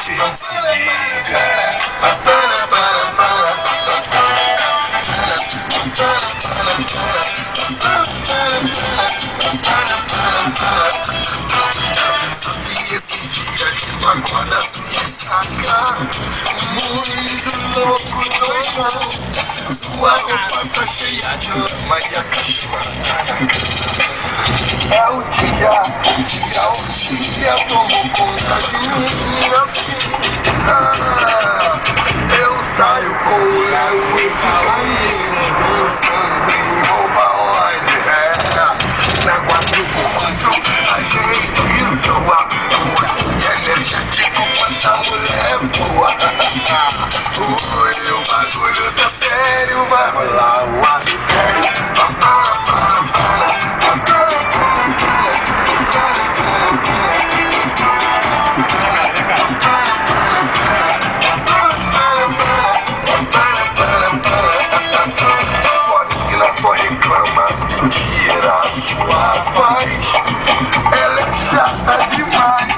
chefe, se liga. Sabe esse dia que tu acorda sem ressaca, muito louco, doidão. Sua roupa tá cheia de lama e a cachorra tá na cama. É o dia tomou conta de mim assim. Eu saio com o Léo e de caminho, dançando em rouba-olho. Na 4x4 a gente zoa, moço energético quanta mulher boa. Oi, o bagulho tá sério, vai rolar o adultério. Sua menina só reclama, tira a sua paz. Ela é chata demais.